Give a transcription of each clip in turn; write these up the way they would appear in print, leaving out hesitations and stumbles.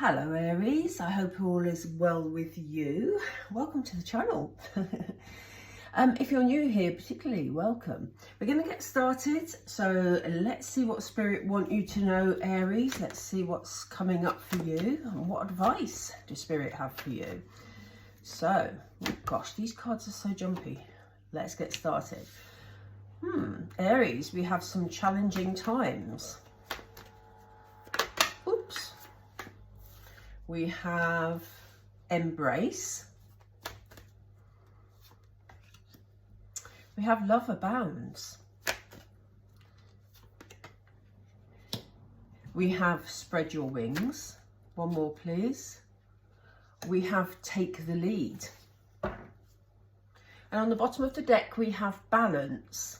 Hello Aries, I hope all is well with you. Welcome to the channel. If you're new here, particularly welcome. We're going to get started, so let's see what Spirit want you to know, Aries. Let's see what's coming up for you and what advice does Spirit have for you. So, oh gosh, these cards are so jumpy. Let's get started. Aries, we have some challenging times. Oops. We have embrace. We have love abounds. We have spread your wings. One more, please. We have take the lead. And on the bottom of the deck, we have balance.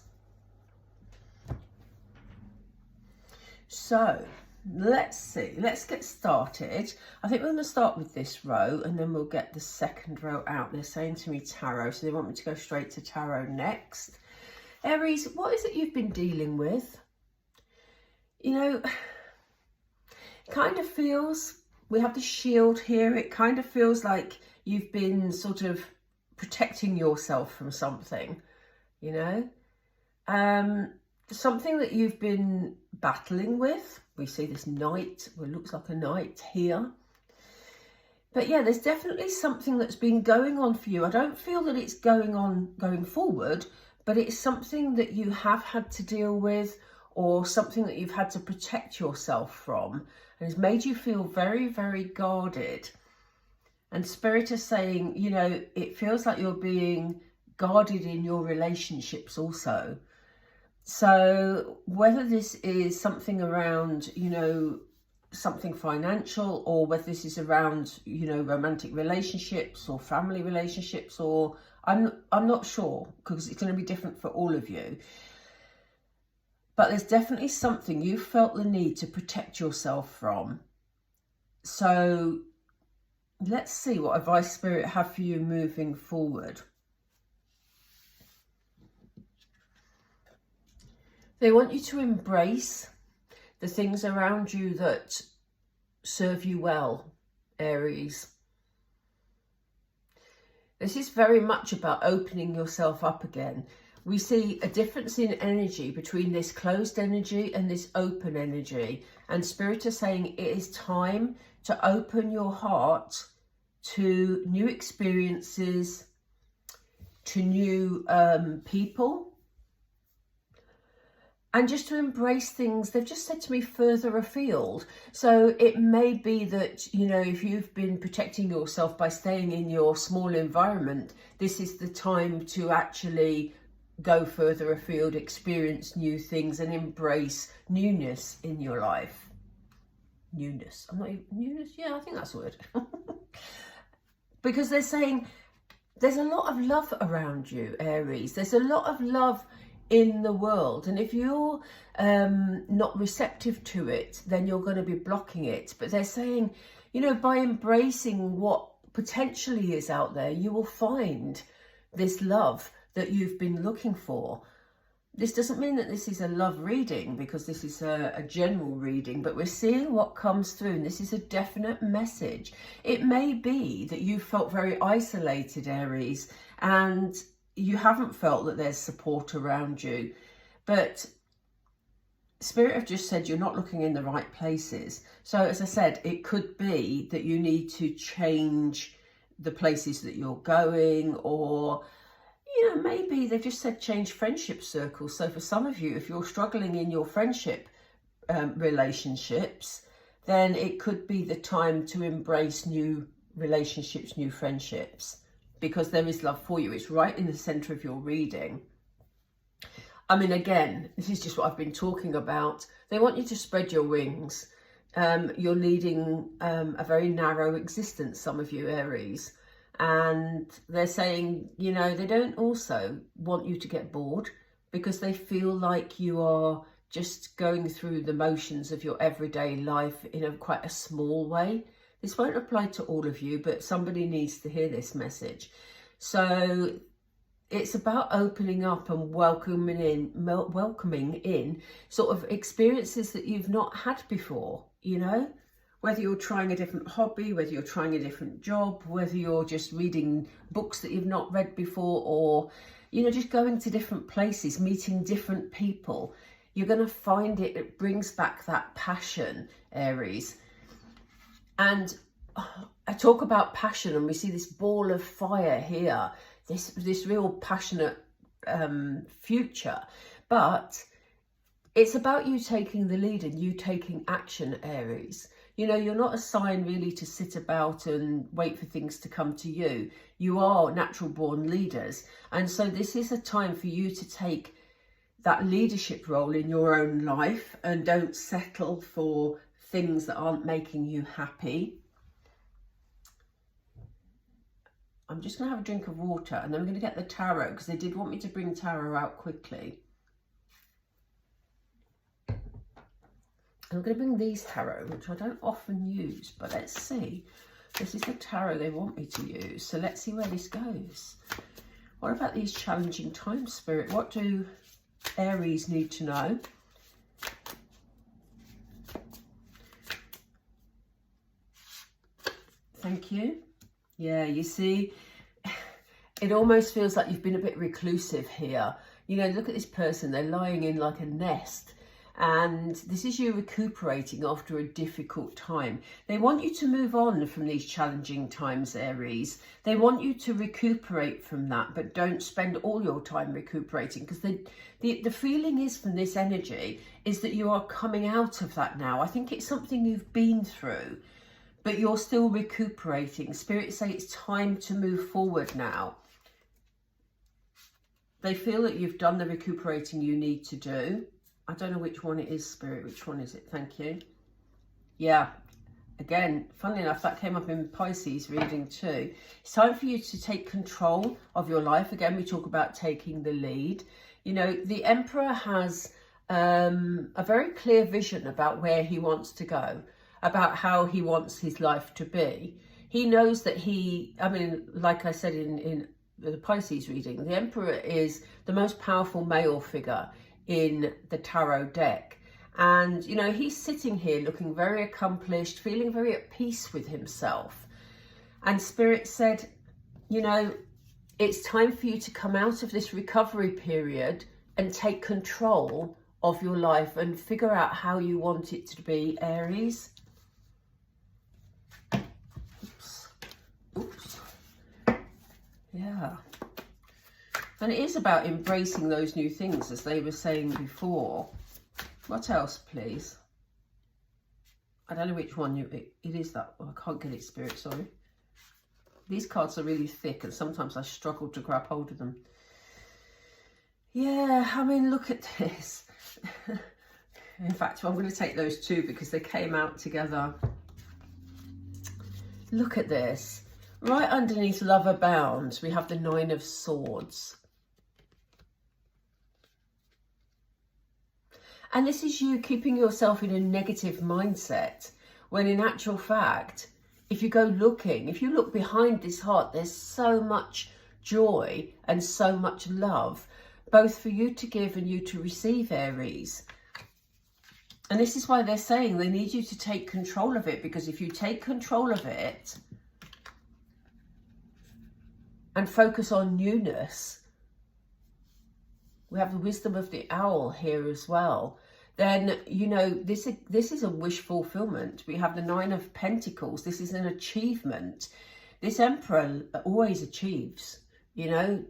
So, let's see, let's get started. I think we're going to start with this row and then we'll get the second row out. They're saying to me tarot, so they want me to go straight to tarot next. Aries, what is it you've been dealing with? You know, it kind of feels, we have the shield here, it kind of feels like you've been sort of protecting yourself from something, you know? Something that you've been battling with. We see this knight, well, it looks like a knight here. But yeah, there's definitely something that's been going on for you. I don't feel that it's going on going forward, but it's something that you have had to deal with, or something that you've had to protect yourself from, and has made you feel very, very guarded. And Spirit is saying, you know, it feels like you're being guarded in your relationships also. So whether this is something around, you know, something financial, or whether this is around, you know, romantic relationships or family relationships, or I'm not sure, because it's going to be different for all of you. But there's definitely something you felt the need to protect yourself from. So let's see what advice Spirit have for you moving forward. They want you to embrace the things around you that serve you well, Aries. This is very much about opening yourself up again. We see a difference in energy between this closed energy and this open energy. And Spirit is saying it is time to open your heart to new experiences, to new people. And just to embrace things, they've just said to me, further afield. So it may be that, you know, if you've been protecting yourself by staying in your small environment, this is the time to actually go further afield, experience new things and embrace newness in your life. Newness. I'm not even, newness? Yeah, I think that's a word. Because they're saying there's a lot of love around you, Aries. There's a lot of love in the world, and if you're not receptive to it, then you're going to be blocking it. But they're saying, you know, by embracing what potentially is out there, you will find this love that you've been looking for. This doesn't mean that this is a love reading, because this is a general reading, but we're seeing what comes through, and this is a definite message. It may be that you felt very isolated, Aries, and you haven't felt that there's support around you, but Spirit have just said you're not looking in the right places. So as I said, it could be that you need to change the places that you're going, or, you know, maybe they've just said change friendship circles. So for some of you, if you're struggling in your friendship relationships, then it could be the time to embrace new relationships, new friendships, because there is love for you. It's right in the center of your reading. I mean, again, this is just what I've been talking about. They want you to spread your wings. You're leading a very narrow existence, some of you, Aries. And they're saying, you know, they don't also want you to get bored, because they feel like you are just going through the motions of your everyday life in a quite a small way. This won't apply to all of you, but somebody needs to hear this message. So it's about opening up and welcoming in sort of experiences that you've not had before, you know, Whether you're trying a different hobby, whether you're trying a different job, whether you're just reading books that you've not read before, or, you know, just going to different places, meeting different people, you're going to find it brings back that passion, Aries. And I talk about passion, and we see this ball of fire here, this real passionate future. But it's about you taking the lead and you taking action, Aries. You know, you're not assigned really to sit about and wait for things to come to you. You are natural born leaders. And so this is a time for you to take that leadership role in your own life, and don't settle for things that aren't making you happy. I'm just going to have a drink of water, and then I'm going to get the tarot, because they did want me to bring tarot out quickly. I'm going to bring these tarot, which I don't often use, but let's see. This is the tarot they want me to use, so let's see where this goes. What about these challenging times, Spirit? What do Aries need to know? Thank you. Yeah, you see, it almost feels like you've been a bit reclusive here. You know, look at this person. They're lying in like a nest. And this is you recuperating after a difficult time. They want you to move on from these challenging times, Aries. They want you to recuperate from that, but don't spend all your time recuperating, because the feeling is from this energy is that you are coming out of that now. I think it's something you've been through, but you're still recuperating. Spirit say it's time to move forward now. They feel that you've done the recuperating you need to do. I don't know which one it is, Spirit. Which one is it? Thank you. Yeah. Again, funnily enough, that came up in Pisces reading too. It's time for you to take control of your life. Again, we talk about taking the lead. You know, the Emperor has a very clear vision about where he wants to go, about how he wants his life to be. He knows that I mean, like I said in the Pisces reading, the Emperor is the most powerful male figure in the tarot deck. And, you know, he's sitting here looking very accomplished, feeling very at peace with himself. And Spirit said, you know, it's time for you to come out of this recovery period and take control of your life and figure out how you want it to be, Aries. Oops. Yeah. And it is about embracing those new things, as they were saying before. What else, please? I don't know which one it is that. Oh, I can't get it, Spirit, sorry. These cards are really thick, and sometimes I struggle to grab hold of them. Yeah, I mean, look at this. In fact, I'm going to take those two because they came out together. Look at this. Right underneath Lover Bound, we have the Nine of Swords. And this is you keeping yourself in a negative mindset, when in actual fact, if you go looking, if you look behind this heart, there's so much joy and so much love, both for you to give and you to receive, Aries. And this is why they're saying they need you to take control of it, because if you take control of it and focus on newness, we have the wisdom of the owl here as well, then, you know, this is a wish fulfillment. We have the Nine of Pentacles. This is an achievement. This Emperor always achieves, you know.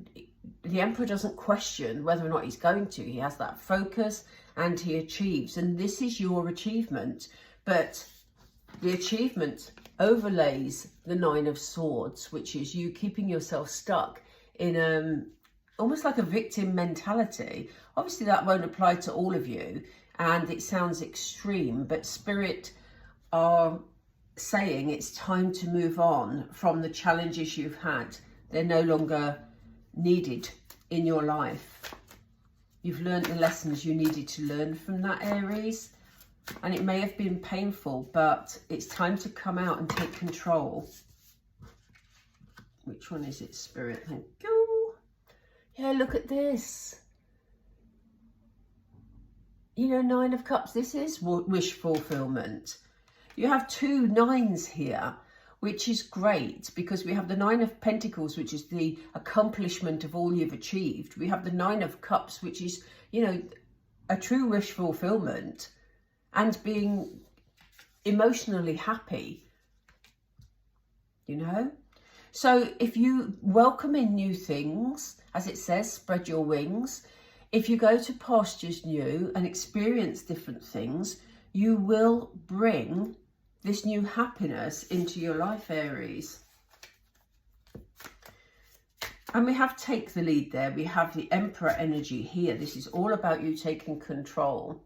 The Emperor doesn't question whether or not he's going to. He has that focus and he achieves. And this is your achievement. But the achievement overlays the Nine of Swords, which is you keeping yourself stuck in almost like a victim mentality. Obviously, that won't apply to all of you, and it sounds extreme, but Spirit are saying it's time to move on from the challenges you've had. They're no longer needed in your life. You've learned the lessons you needed to learn from that, Aries, and it may have been painful, but it's time to come out and take control. Which one is it, Spirit? Thank you. Yeah, look at this. You know, Nine of Cups, this is wish fulfillment. You have 2 9s here, which is great because we have the 9 of Pentacles, which is the accomplishment of all you've achieved. We have the 9 of Cups, which is, you know, a true wish fulfillment and being emotionally happy, you know. So if you welcome in new things, as it says, spread your wings. If you go to pastures new and experience different things, you will bring this new happiness into your life, Aries. And we have take the lead there. We have the Emperor energy here. This is all about you taking control.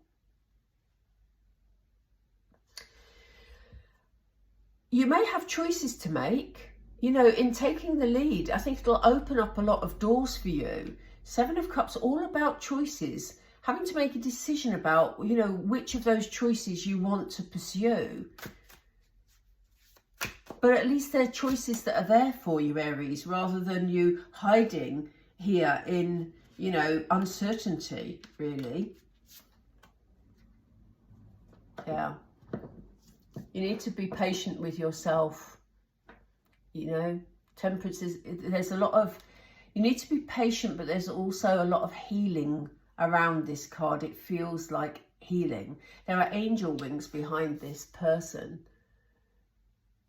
You may have choices to make. You know, in taking the lead, I think it'll open up a lot of doors for you. 7 of Cups, all about choices. Having to make a decision about, you know, which of those choices you want to pursue. But at least they're choices that are there for you, Aries, rather than you hiding here in, you know, uncertainty, really. Yeah. You need to be patient with yourself. You know, Temperance is, there's a lot of, you need to be patient, but there's also a lot of healing around this card. It feels like healing. There are angel wings behind this person.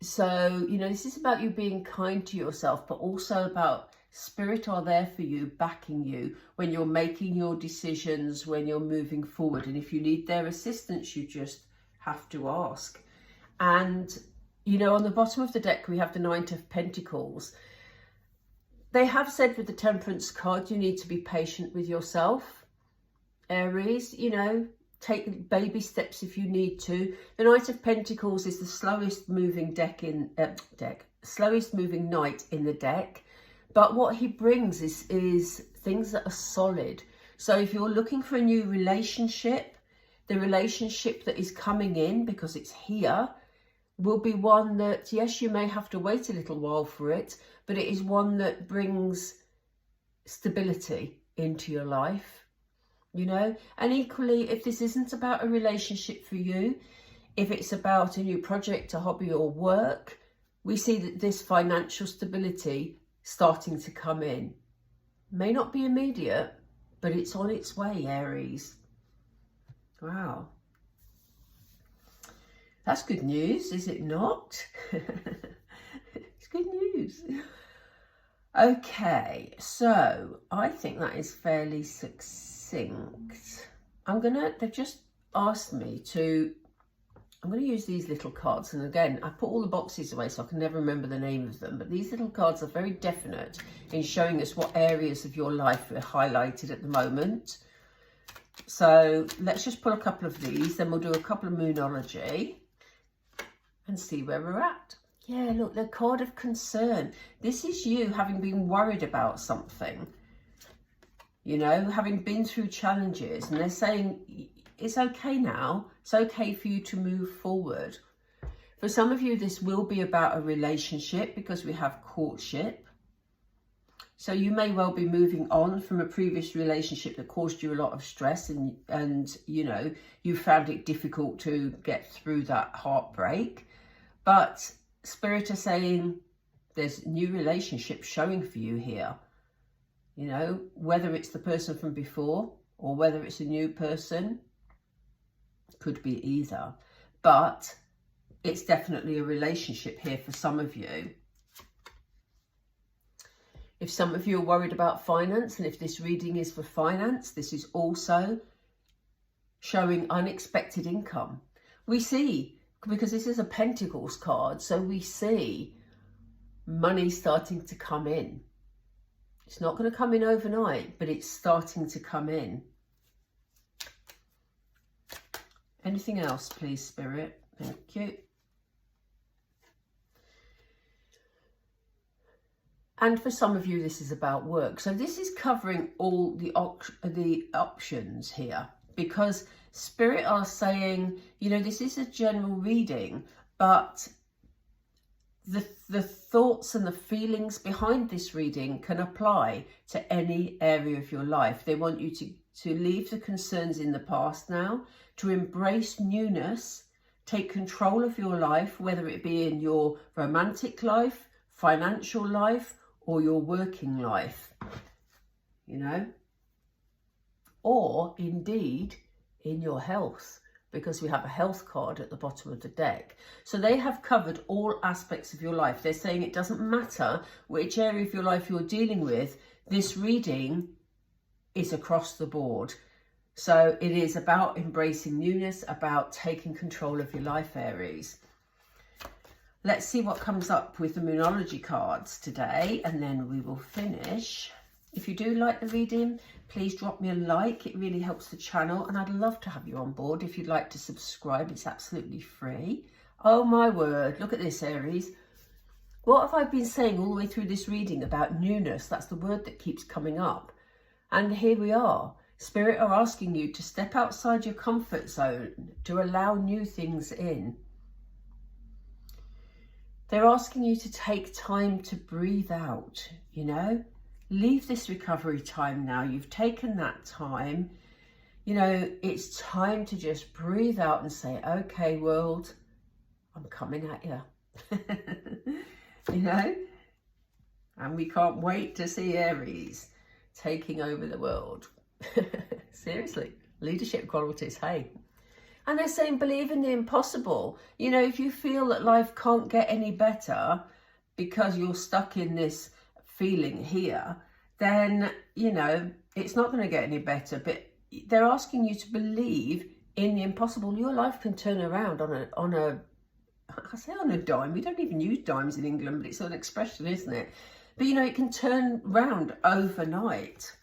So, you know, this is about you being kind to yourself, but also about Spirit are there for you, backing you when you're making your decisions, when you're moving forward. And if you need their assistance, you just have to ask. And, you know, on the bottom of the deck, we have the 9 of Pentacles. They have said with the Temperance card, you need to be patient with yourself, Aries, you know. Take baby steps if you need to. The Knight of Pentacles is the slowest moving slowest moving knight in the deck. But what he brings is things that are solid. So if you're looking for a new relationship, the relationship that is coming in, because it's here, will be one that, yes, you may have to wait a little while for it, but it is one that brings stability into your life. You know, and equally, if this isn't about a relationship for you, if it's about a new project, a hobby or work, we see that this financial stability starting to come in. May not be immediate, but it's on its way, Aries. Wow. That's good news, is it not? It's good news. Okay, so I think that is fairly succinct. They've just asked me to, I'm going to use these little cards. And again, I put all the boxes away so I can never remember the name of them. But these little cards are very definite in showing us what areas of your life are highlighted at the moment. So let's just pull a couple of these. Then we'll do a couple of Moonology and see where we're at. Yeah, look, the card of concern. This is you having been worried about something. You know, having been through challenges, and they're saying it's okay now. It's okay for you to move forward. For some of you, this will be about a relationship because we have courtship. So you may well be moving on from a previous relationship that caused you a lot of stress and you know, you found it difficult to get through that heartbreak. But Spirit are saying there's new relationships showing for you here. You know, whether it's the person from before or whether it's a new person, could be either. But it's definitely a relationship here for some of you. If some of you are worried about finance, and if this reading is for finance, this is also showing unexpected income. We see, because this is a Pentacles card, so we see money starting to come in. It's not going to come in overnight, but it's starting to come in. Anything else, please, Spirit? Thank you. And for some of you, this is about work. So this is covering all the options here, because Spirit are saying, you know, this is a general reading, but the thoughts and the feelings behind this reading can apply to any area of your life. They want you to leave the concerns in the past now, to embrace newness, take control of your life, whether it be in your romantic life, financial life, or your working life, you know, or indeed in your health, because we have a health card at the bottom of the deck. So they have covered all aspects of your life. They're saying it doesn't matter which area of your life you're dealing with, this reading is across the board. So it is about embracing newness, about taking control of your life, Aries. Let's see what comes up with the Moonology cards today, and then we will finish. If you do like the reading, please drop me a like. It really helps the channel, and I'd love to have you on board. If you'd like to subscribe, it's absolutely free. Oh my word, look at this, Aries. What have I been saying all the way through this reading about newness? That's the word that keeps coming up. And here we are. Spirit are asking you to step outside your comfort zone, to allow new things in. They're asking you to take time to breathe out, you know. Leave this recovery time now. You've taken that time. You know, it's time to just breathe out and say, okay, world, I'm coming at you. You know? And we can't wait to see Aries taking over the world. Seriously, leadership qualities, hey. And they're saying, believe in the impossible. You know, if you feel that life can't get any better because you're stuck in this feeling here, then, you know, it's not going to get any better. But they're asking you to believe in the impossible. Your life can turn around on a dime. We don't even use dimes in England, but it's an expression, isn't it? But, you know, it can turn round overnight.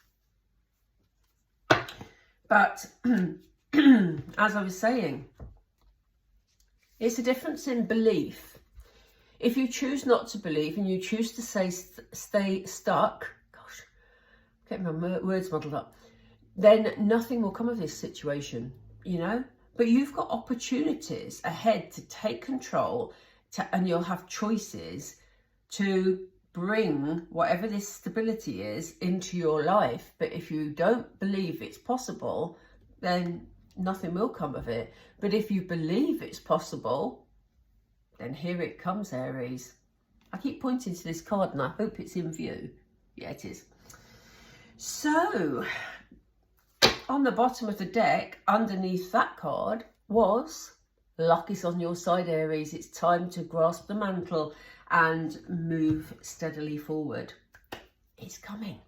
But as I was saying, it's a difference in belief. If you choose not to believe and you choose to stay stuck, gosh, getting my words muddled up, then nothing will come of this situation, you know. But you've got opportunities ahead to take control, and you'll have choices to bring whatever this stability is into your life. But if you don't believe it's possible, then nothing will come of it. But if you believe it's possible, then here it comes, Aries. I keep pointing to this card and I hope it's in view. Yeah, it is. So, on the bottom of the deck, underneath that card, was luck is on your side, Aries. It's time to grasp the mantle and move steadily forward. It's coming.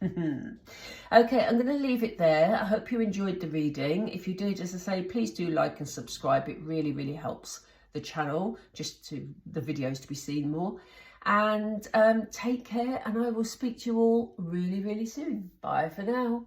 Okay, I'm going to leave it there. I hope you enjoyed the reading. If you did, as I say, please do like and subscribe. It really, really helps the channel, just to the videos to be seen more. And take care, and I will speak to you all really, really soon. Bye for now.